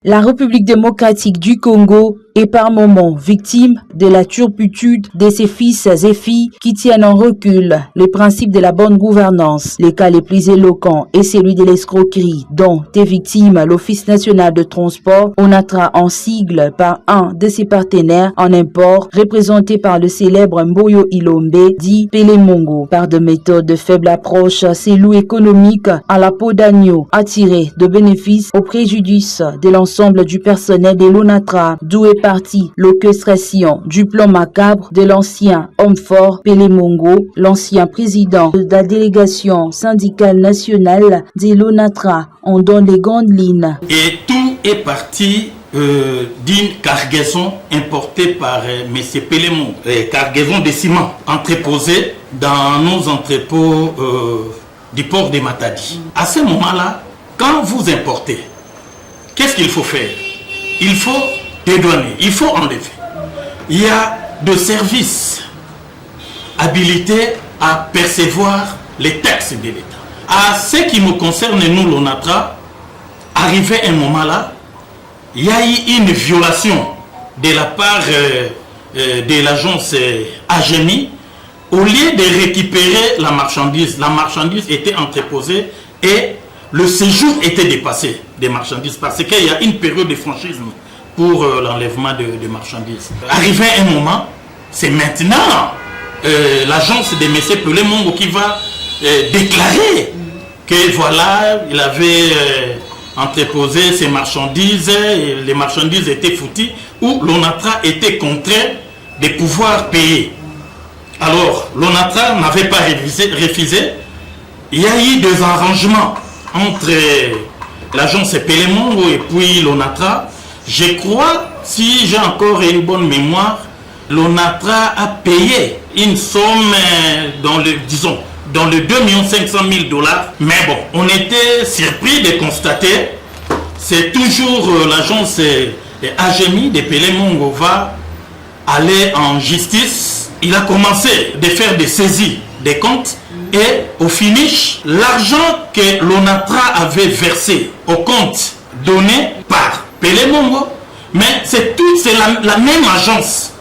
La République démocratique du Congo est par moments victime de la turpitude de ses fils et filles qui tiennent en recul les principes de la bonne gouvernance. Les cas les plus éloquents est celui de l'escroquerie dont est victime l'Office national de transport, ONATRA en sigle, par un de ses partenaires en import, représenté par le célèbre Mboyo Ilombe, dit Pele Mongo. Par de méthodes de faible approche, ces loups économiques à la peau d'agneau attirés de bénéfices au préjudice de l'ensemble du personnel de l'ONATRA, d'où est partie l'orchestration du plan macabre de l'ancien homme fort Pele Mongo, l'ancien président de la délégation syndicale nationale de l'ONATRA. On donne les grandes lignes. Et tout est parti d'une cargaison importée par M. Pele Mongo, cargaison de ciment entreposée dans nos entrepôts du port de Matadi. À ce moment-là, quand vous importez, qu'est-ce qu'il faut faire? Il faut dédouaner, il faut enlever. Il y a des services habilités à percevoir les taxes de l'État. À ce qui nous concerne, nous, l'ONATRA, arrivé un moment là, il y a eu une violation de la part de l'agence AGEMI. Au lieu de récupérer la marchandise était entreposée et le séjour était dépassé des marchandises parce qu'il y a une période de franchisme pour l'enlèvement de marchandises. Arrivé un moment, c'est maintenant l'agence de M. Pele Mongo qui va déclarer que voilà, il avait entreposé ses marchandises, et les marchandises étaient foutues, où l'ONATRA était contraint de pouvoir payer. Alors, l'ONATRA n'avait pas refusé. Il y a eu des arrangements entre l'agence Pele Mongo et puis l'ONATRA. Je crois, si j'ai encore une bonne mémoire, l'ONATRA a payé une somme dans le 2 500 000 $. Mais bon, on était surpris de constater, c'est toujours l'agence AGEMI de Pele Mongo va aller en justice. Il a commencé de faire des saisies des comptes et au finish, l'argent que l'ONATRA avait versé au compte donné par Pele Mongo, mais c'est la même agence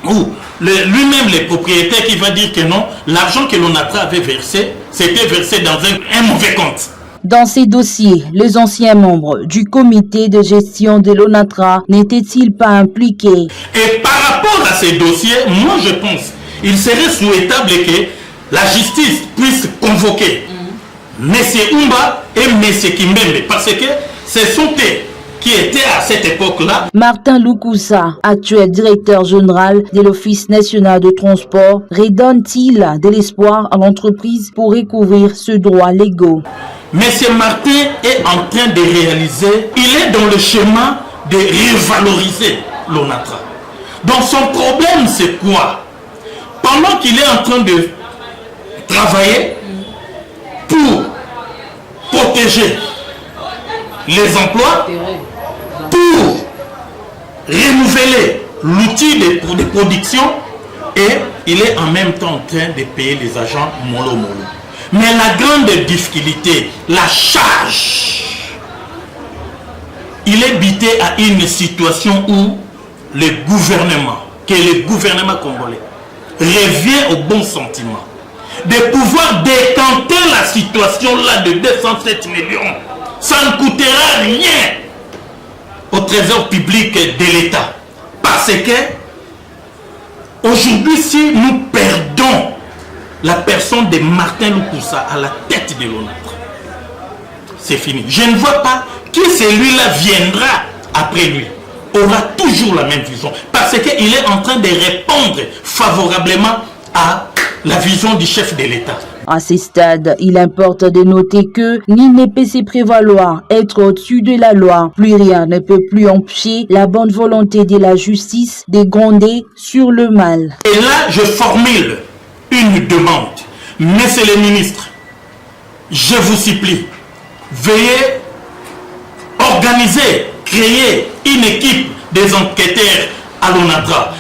où lui-même le propriétaire qui va dire que non, l'argent que l'ONATRA avait versé, c'était versé dans un mauvais compte. Dans ces dossiers, les anciens membres du comité de gestion de l'ONATRA n'étaient-ils pas impliqués? Et par rapport à ces dossiers, moi je pense qu'il serait souhaitable que la justice puisse convoquer M. Umba et M. Kimbembe parce que ce sont eux qui étaient à cette époque-là. Martin Lukusa, actuel directeur général de l'Office national de transport, redonne-t-il de l'espoir à l'entreprise pour recouvrir ce droit légal? Monsieur Martin est en train de réaliser, il est dans le chemin de revaloriser l'ONATRA. Donc son problème c'est quoi? Pendant qu'il est en train de travailler pour protéger les emplois, pour renouveler l'outil de production, et il est en même temps en train de payer les agents mollo. Mais la grande difficulté, la charge, il est bité à une situation où le gouvernement congolais revient au bon sentiment de pouvoir décanter la situation là de 207 millions. Ça ne coûtera rien au trésor public de l'État. Parce que aujourd'hui, si nous perdons la personne de Martin Lukusa à la tête de l'ONATRA, c'est fini. Je ne vois pas qui celui-là viendra après lui. Aura toujours la même vision. Parce qu'il est en train de répondre favorablement à la vision du chef de l'État. À ce stade, il importe de noter que nul ne peut se prévaloir être au-dessus de la loi. Plus rien ne peut plus empêcher la bonne volonté de la justice de gronder sur le mal. Et là, je formule une demande. Monsieur le ministre, je vous supplie, veuillez organiser, créer une équipe des enquêteurs à l'ONATRA.